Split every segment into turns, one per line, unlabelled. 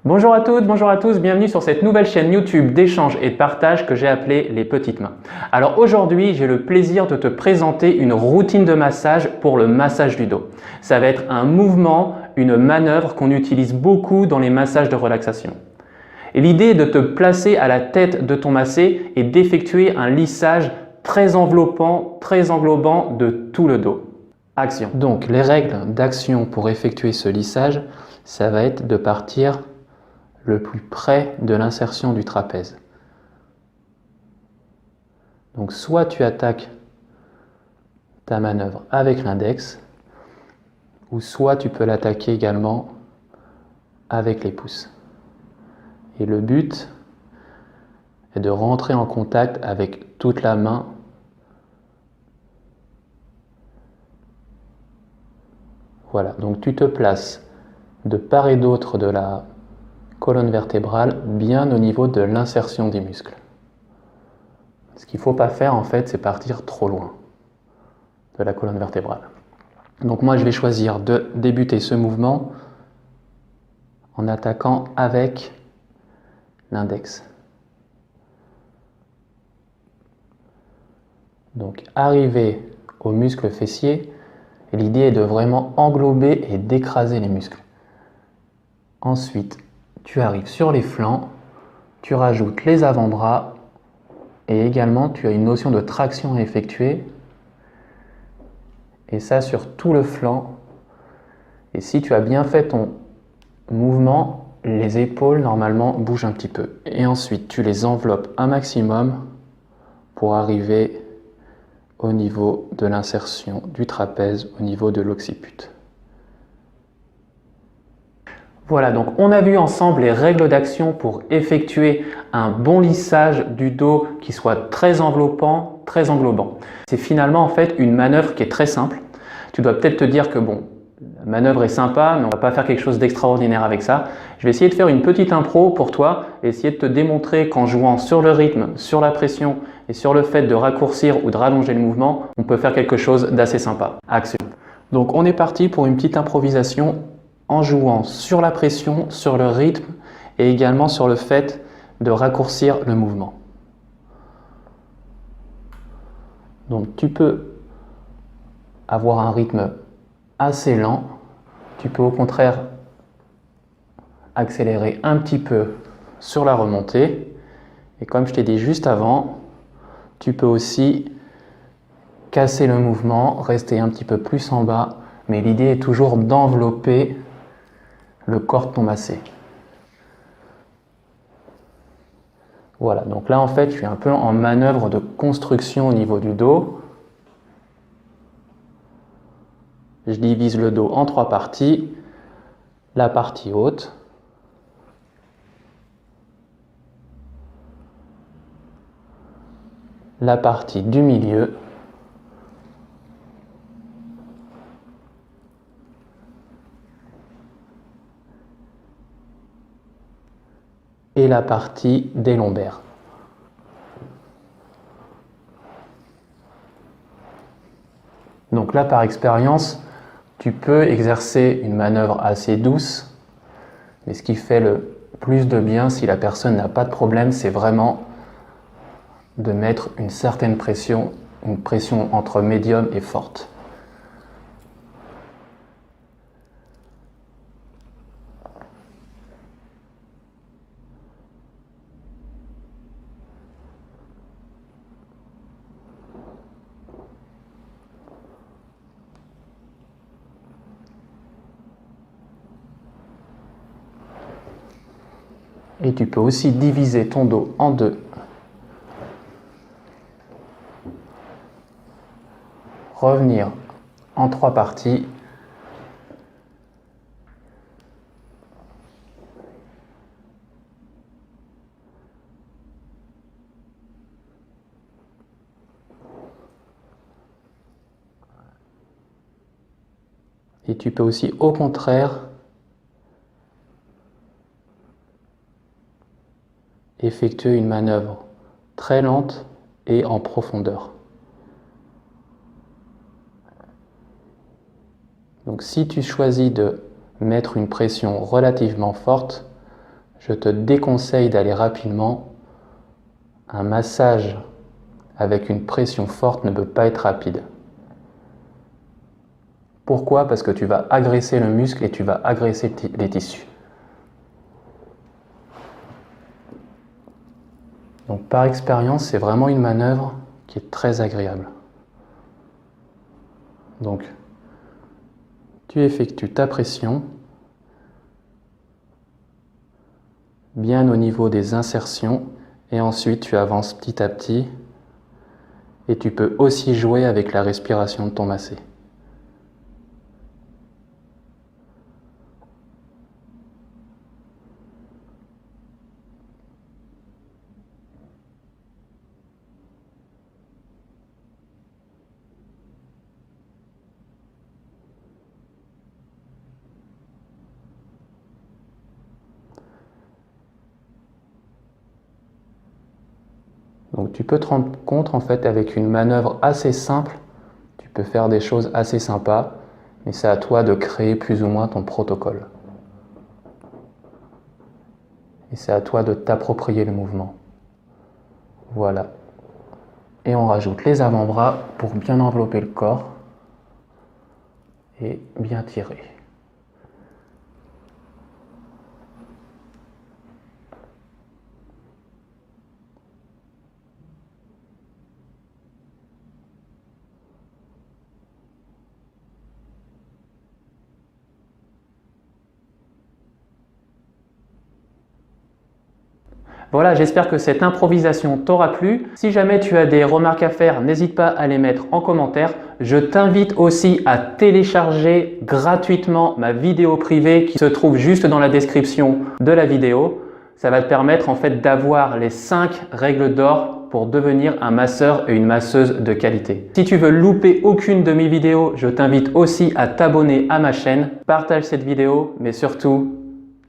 Bonjour à toutes, bonjour à tous, bienvenue sur cette nouvelle chaîne YouTube d'échange et de partage que j'ai appelée Les Petites Mains. Alors aujourd'hui, j'ai le plaisir de te présenter une routine de massage pour le massage du dos. Ça va être un mouvement, une manœuvre qu'on utilise beaucoup dans les massages de relaxation. Et l'idée est de te placer à la tête de ton massé et d'effectuer un lissage très enveloppant, très englobant de tout le dos. Action. Donc les règles d'action pour effectuer ce lissage, ça va être de partir le plus près de l'insertion du trapèze. Donc soit tu attaques ta manœuvre avec l'index, ou soit tu peux l'attaquer également avec les pouces. Et le but est de rentrer en contact avec toute la main. Voilà, donc tu te places de part et d'autre de la colonne vertébrale, bien au niveau de l'insertion des muscles. Ce qu'il ne faut pas faire en fait, c'est partir trop loin de la colonne vertébrale. Donc moi je vais choisir de débuter ce mouvement en attaquant avec l'index. Donc arriver au muscle fessier, et l'idée est de vraiment englober et d'écraser les muscles. Ensuite, tu arrives sur les flancs, tu rajoutes les avant-bras et également tu as une notion de traction à effectuer. Et ça sur tout le flanc. Et si tu as bien fait ton mouvement, les épaules normalement bougent un petit peu. Et ensuite, tu les enveloppes un maximum pour arriver au niveau de l'insertion du trapèze, au niveau de l'occiput. Voilà, donc on a vu ensemble les règles d'action pour effectuer un bon lissage du dos qui soit très enveloppant, très englobant. C'est finalement en fait une manœuvre qui est très simple. Tu dois peut-être te dire que bon, la manœuvre est sympa, mais on va pas faire quelque chose d'extraordinaire avec ça. Je vais essayer de faire une petite impro pour toi, essayer de te démontrer qu'en jouant sur le rythme, sur la pression et sur le fait de raccourcir ou de rallonger le mouvement, on peut faire quelque chose d'assez sympa. Action. Donc on est parti pour une petite improvisation en jouant sur la pression, sur le rythme et également sur le fait de raccourcir le mouvement. Donc tu peux avoir un rythme assez lent, tu peux au contraire accélérer un petit peu sur la remontée et comme je t'ai dit juste avant, tu peux aussi casser le mouvement, rester un petit peu plus en bas, mais l'idée est toujours d'envelopper le corps de ton massé. Voilà, donc là en fait je suis un peu en manœuvre de construction au niveau du dos. Je divise le dos en trois parties. La partie haute, la partie du milieu et la partie des lombaires. Donc là, par expérience, tu peux exercer une manœuvre assez douce, mais ce qui fait le plus de bien si la personne n'a pas de problème, c'est vraiment de mettre une certaine pression, une pression entre médium et forte. Et tu peux aussi diviser ton dos en deux. Revenir en trois parties. Et tu peux aussi au contraire effectuer une manœuvre très lente et en profondeur. Donc si tu choisis de mettre une pression relativement forte, je te déconseille d'aller rapidement. Un massage avec une pression forte ne peut pas être rapide. Pourquoi? Parce que tu vas agresser le muscle et tu vas agresser les tissus. Donc par expérience, c'est vraiment une manœuvre qui est très agréable. Donc, tu effectues ta pression bien au niveau des insertions et ensuite tu avances petit à petit et tu peux aussi jouer avec la respiration de ton massé. Donc tu peux te rendre compte en fait avec une manœuvre assez simple, tu peux faire des choses assez sympas, mais c'est à toi de créer plus ou moins ton protocole. Et c'est à toi de t'approprier le mouvement. Voilà. Et on rajoute les avant-bras pour bien envelopper le corps et bien tirer. Voilà, j'espère que cette improvisation t'aura plu. Si jamais tu as des remarques à faire, n'hésite pas à les mettre en commentaire. Je t'invite aussi à télécharger gratuitement ma vidéo privée qui se trouve juste dans la description de la vidéo. Ça va te permettre en fait d'avoir les 5 règles d'or pour devenir un masseur et une masseuse de qualité. Si tu veux louper aucune de mes vidéos, je t'invite aussi à t'abonner à ma chaîne. Partage cette vidéo, mais surtout,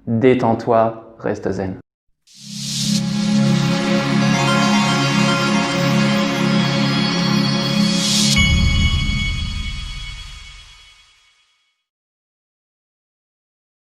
détends-toi, reste zen.